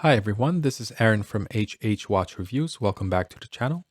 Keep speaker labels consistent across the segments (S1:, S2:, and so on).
S1: Hi everyone, this is Aaron from HH Watch Reviews. Welcome back to the channel.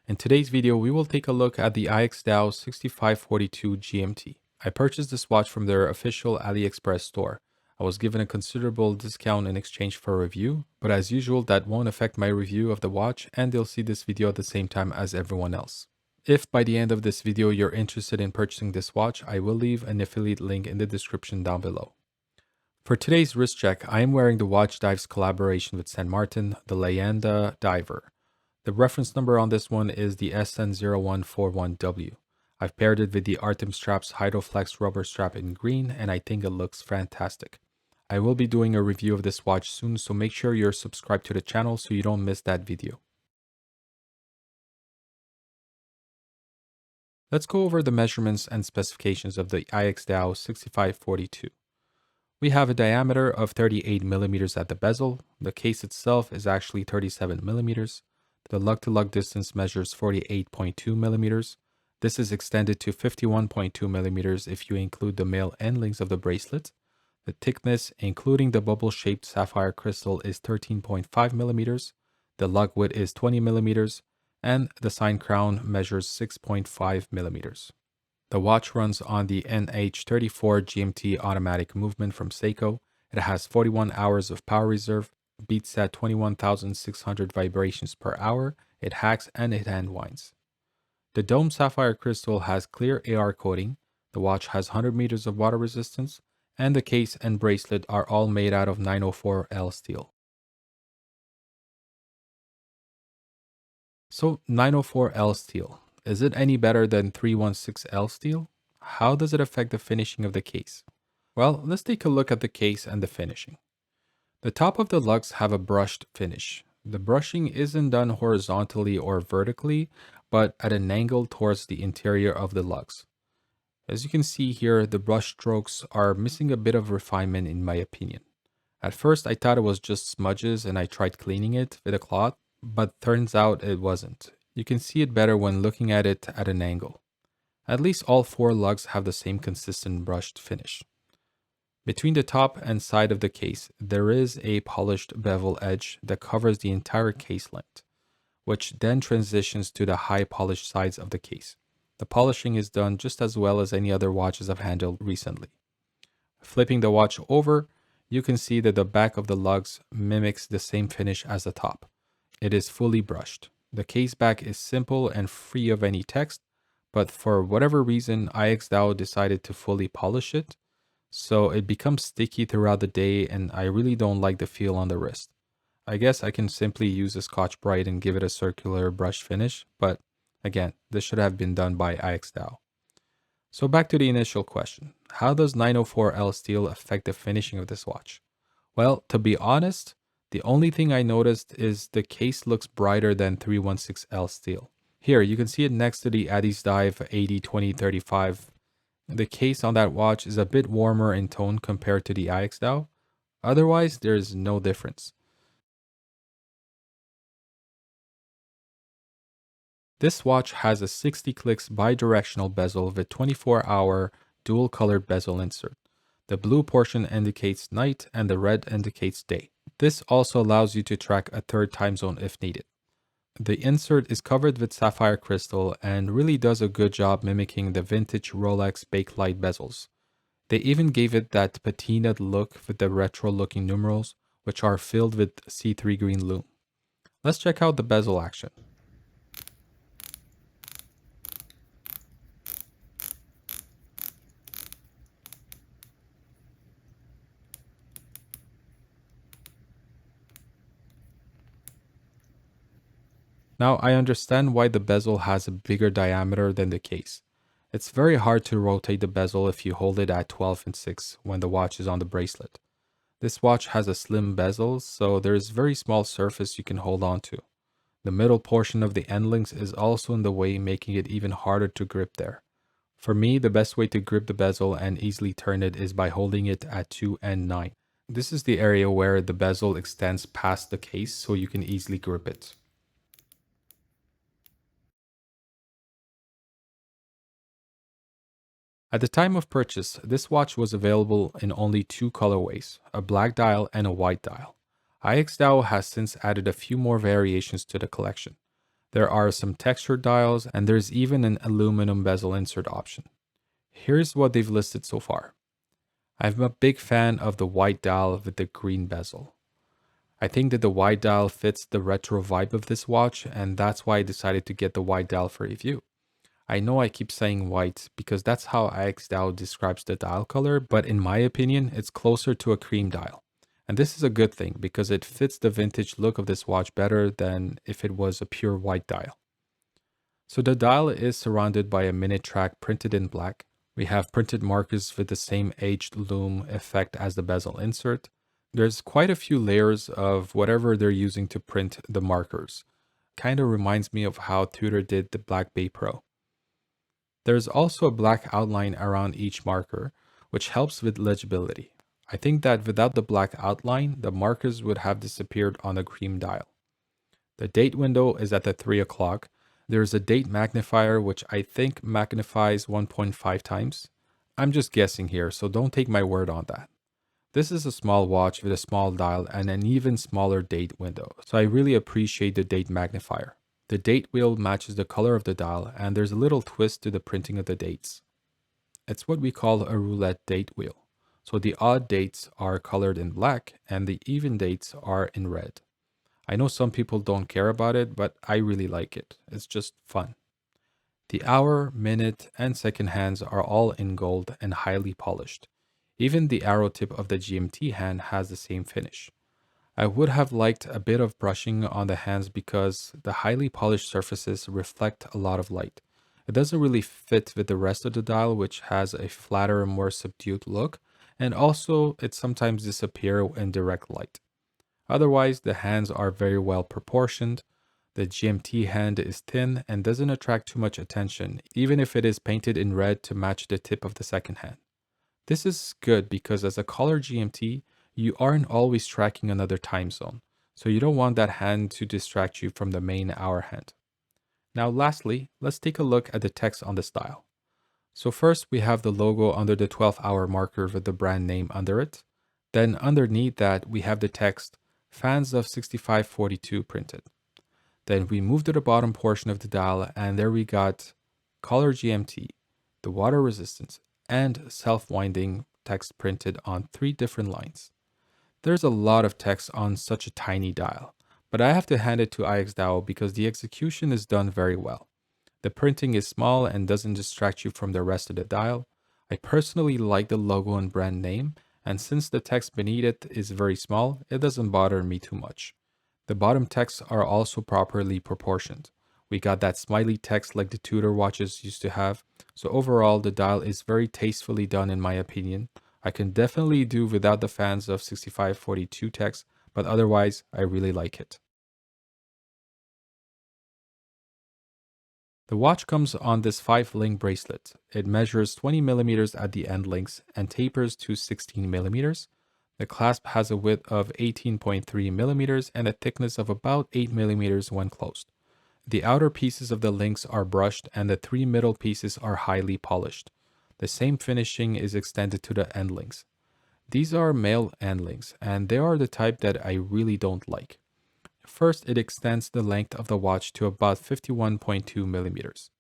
S1: In today's video, we will take a look at the IXDAO 6542 GMT. I purchased this watch from their official AliExpress store. I was given a considerable discount in exchange for a review, but as usual, that won't affect my review of the watch and they'll see this video at the same time as everyone else. If by the end of this video you're interested in purchasing this watch, I will leave an affiliate link in the description down below. For today's wrist check, I am wearing the Watch Dive's collaboration with St. Martin, the Leyenda Diver. The reference number on this one is the SN0141W. I've paired it with the Artem Straps Hydroflex rubber strap in green, and I think it looks fantastic. I will be doing a review of this watch soon, so make sure you're subscribed to the channel so you don't miss that video. Let's go over the measurements and specifications of the IXDAO 6542. We have a diameter of 38 millimeters at the bezel. The case itself is actually 37 millimeters. The lug-to-lug distance measures 48.2 millimeters. This is extended to 51.2 millimeters if you include the male end links of the bracelet. The thickness, including the bubble-shaped sapphire crystal, is 13.5 millimeters. The lug width is 20 millimeters, and the sign crown measures 6.5 millimeters. The watch runs on the NH34 GMT automatic movement from Seiko. It has 41 hours of power reserve, beats at 21,600 vibrations per hour, it hacks and it hand winds. The dome sapphire crystal has clear AR coating, the watch has 100 meters of water resistance, and the case and bracelet are all made out of 904L steel. So 904L steel. Is it any better than 316L steel? How does it affect the finishing of the case? Well, let's take a look at the case and the finishing. The top of the lugs have a brushed finish. The brushing isn't done horizontally or vertically, but at an angle towards the interior of the lugs. As you can see here, the brush strokes are missing a bit of refinement in my opinion. At first, I thought it was just smudges and I tried cleaning it with a cloth, but turns out it wasn't. You can see it better when looking at it at an angle. At least all four lugs have the same consistent brushed finish. Between the top and side of the case, there is a polished bevel edge that covers the entire case length, which then transitions to the high polished sides of the case. The polishing is done just as well as any other watches I've handled recently. Flipping the watch over, you can see that the back of the lugs mimics the same finish as the top. It is fully brushed. The case back is simple and free of any text, but for whatever reason, IXDAO decided to fully polish it, so it becomes sticky throughout the day and I really don't like the feel on the wrist. I guess I can simply use a Scotch-Brite and give it a circular brush finish, but again, this should have been done by IXDAO. So back to the initial question, how does 904L steel affect the finishing of this watch? Well, to be honest, the only thing I noticed is the case looks brighter than 316L steel. Here, you can see it next to the addiesdive 802035. The case on that watch is a bit warmer in tone compared to the IXDAO. Otherwise, there's no difference. This watch has a 60 clicks bidirectional bezel with 24-hour dual-colored bezel insert. The blue portion indicates night and the red indicates day. This also allows you to track a third time zone if needed. The insert is covered with sapphire crystal and really does a good job mimicking the vintage Rolex bakelite bezels. They even gave it that patinaed look with the retro-looking numerals, which are filled with C3 green lume. Let's check out the bezel action. Now I understand why the bezel has a bigger diameter than the case. It's very hard to rotate the bezel if you hold it at 12/6 when the watch is on the bracelet. This watch has a slim bezel, so there is very small surface you can hold on to. The middle portion of the end links is also in the way, making it even harder to grip there. For me, the best way to grip the bezel and easily turn it is by holding it at 2 and 9. This is the area where the bezel extends past the case so you can easily grip it. At the time of purchase, this watch was available in only two colorways, a black dial and a white dial. IXDAO has since added a few more variations to the collection. There are some textured dials, and there's even an aluminum bezel insert option. Here's what they've listed so far. I'm a big fan of the white dial with the green bezel. I think that the white dial fits the retro vibe of this watch, and that's why I decided to get the white dial for review. I know I keep saying white because that's how IXDAO describes the dial color, but in my opinion, it's closer to a cream dial. And this is a good thing because it fits the vintage look of this watch better than if it was a pure white dial. So the dial is surrounded by a minute track printed in black. We have printed markers with the same aged loom effect as the bezel insert. There's quite a few layers of whatever they're using to print the markers. Kind of reminds me of how Tudor did the Black Bay Pro. There's also a black outline around each marker, which helps with legibility. I think that without the black outline, the markers would have disappeared on the cream dial. The date window is at the 3 o'clock. There's a date magnifier, which I think magnifies 1.5 times. I'm just guessing here, so don't take my word on that. This is a small watch with a small dial and an even smaller date window, so I really appreciate the date magnifier. The date wheel matches the color of the dial, and there's a little twist to the printing of the dates. It's what we call a roulette date wheel. So the odd dates are colored in black and the even dates are in red. I know some people don't care about it, but I really like it. It's just fun. The hour, minute, and second hands are all in gold and highly polished. Even the arrow tip of the GMT hand has the same finish. I would have liked a bit of brushing on the hands because the highly polished surfaces reflect a lot of light. It doesn't really fit with the rest of the dial, which has a flatter, more subdued look, and also it sometimes disappears in direct light. Otherwise, the hands are very well proportioned. The GMT hand is thin and doesn't attract too much attention, even if it is painted in red to match the tip of the second hand. This is good because as a color GMT, you aren't always tracking another time zone, so you don't want that hand to distract you from the main hour hand. Now lastly, let's take a look at the text on this dial. So first we have the logo under the 12-hour marker with the brand name under it. Then underneath that we have the text Fans of 6542 printed. Then we move to the bottom portion of the dial and there we got color GMT, the water resistance, and self-winding text printed on 3 different lines. There's a lot of text on such a tiny dial, but I have to hand it to IXDAO because the execution is done very well. The printing is small and doesn't distract you from the rest of the dial. I personally like the logo and brand name, and since the text beneath it is very small, it doesn't bother me too much. The bottom texts are also properly proportioned. We got that smiley text like the Tudor watches used to have, so overall the dial is very tastefully done in my opinion. I can definitely do without the fans of 6542 text, but otherwise I really like it. The watch comes on this 5-link bracelet. It measures 20 millimeters at the end links and tapers to 16 millimeters. The clasp has a width of 18.3 millimeters and a thickness of about 8 millimeters when closed. The outer pieces of the links are brushed and the 3 middle pieces are highly polished. The same finishing is extended to the end links. These are male end links and they are the type that I really don't like. First, it extends the length of the watch to about 51.2 millimeters.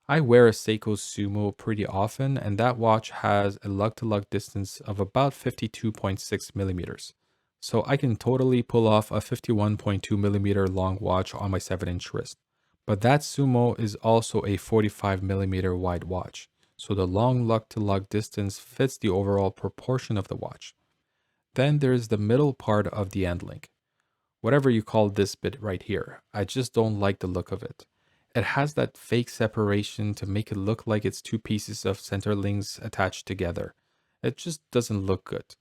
S1: I wear a Seiko Sumo pretty often and that watch has a lug-to-lug distance of about 52.6 millimeters. So I can totally pull off a 51.2 millimeter long watch on my 7-inch wrist. But that Sumo is also a 45 millimeter wide watch, so the long lug-to-lug distance fits the overall proportion of the watch. Then there's the middle part of the end link. Whatever you call this bit right here, I just don't like the look of it. It has that fake separation to make it look like it's 2 pieces of center links attached together. It just doesn't look good.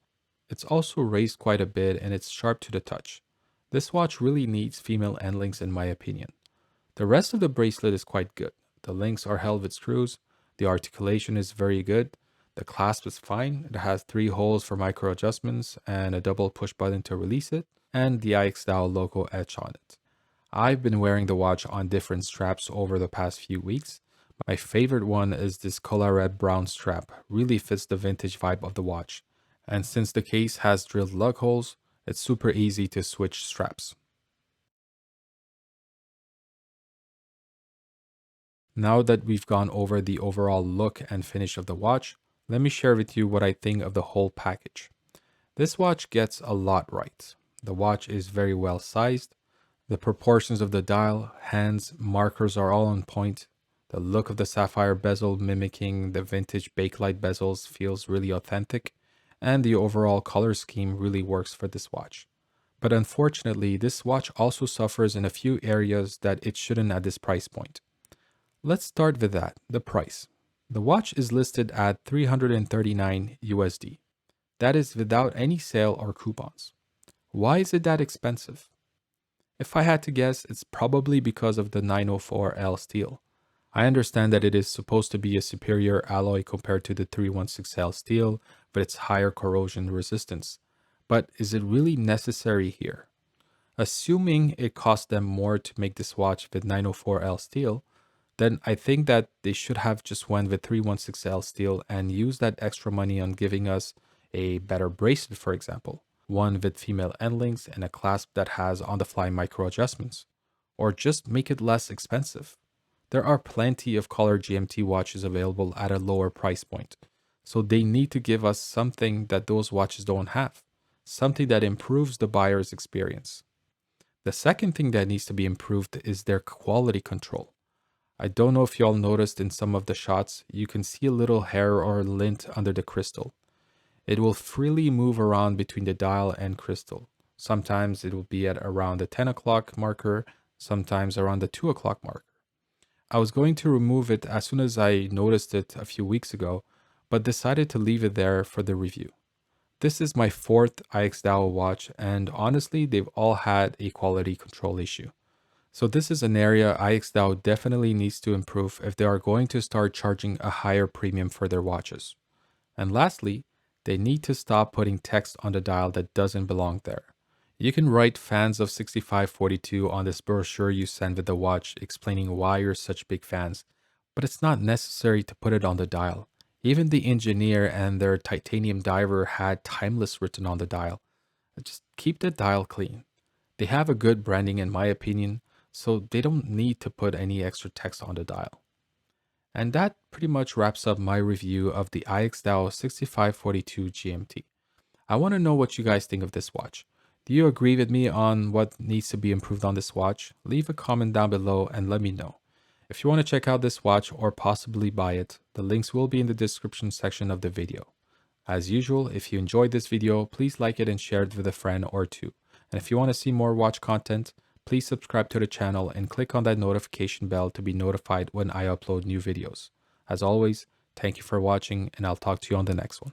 S1: It's also raised quite a bit and it's sharp to the touch. This watch really needs female end links in my opinion. The rest of the bracelet is quite good. The links are held with screws, the articulation is very good, the clasp is fine, it has 3 holes for micro adjustments and a double push button to release it, and the IXDAO logo etched on it. I've been wearing the watch on different straps over the past few weeks. My favorite one is this color red brown strap, really fits the vintage vibe of the watch. And since the case has drilled lug holes, It's super easy to switch straps. Now that we've gone over the overall look and finish of the watch, let me share with you what I think of the whole package. This watch gets a lot right. The watch is very well sized. The proportions of the dial, hands, markers are all on point. The look of the sapphire bezel mimicking the vintage bakelite bezels feels really authentic, and the overall color scheme really works for this watch. But unfortunately, this watch also suffers in a few areas that it shouldn't at this price point. Let's start with that, the price. The watch is listed at 339 USD. That is without any sale or coupons. Why is it that expensive? If I had to guess, it's probably because of the 904L steel. I understand that it is supposed to be a superior alloy compared to the 316L steel with its higher corrosion resistance. But is it really necessary here? Assuming it cost them more to make this watch with 904L steel, then I think that they should have just went with 316L steel and used that extra money on giving us a better bracelet, for example, one with female end links and a clasp that has on-the-fly micro adjustments, or just make it less expensive. There are plenty of color GMT watches available at a lower price point, so they need to give us something that those watches don't have, something that improves the buyer's experience. The second thing that needs to be improved is their quality control. I don't know if y'all noticed in some of the shots, you can see a little hair or lint under the crystal. It will freely move around between the dial and crystal. Sometimes it will be at around the 10 o'clock marker, sometimes around the 2 o'clock marker. I was going to remove it as soon as I noticed it a few weeks ago, but decided to leave it there for the review. This is my fourth IXDAO watch, and honestly, they've all had a quality control issue. So this is an area IXDAO definitely needs to improve if they are going to start charging a higher premium for their watches. And lastly, they need to stop putting text on the dial that doesn't belong there. You can write fans of 6542 on this brochure you send with the watch explaining why you're such big fans, but it's not necessary to put it on the dial. Even the engineer and their titanium diver had timeless written on the dial. Just keep the dial clean. They have a good branding in my opinion, so they don't need to put any extra text on the dial. And that pretty much wraps up my review of the IXDAO 6542 GMT. I want to know what you guys think of this watch. Do you agree with me on what needs to be improved on this watch? Leave a comment down below and let me know. If you want to check out this watch or possibly buy it, the links will be in the description section of the video. As usual, if you enjoyed this video, please like it and share it with a friend or two. And if you want to see more watch content, please subscribe to the channel and click on that notification bell to be notified when I upload new videos. As always, thank you for watching and I'll talk to you on the next one.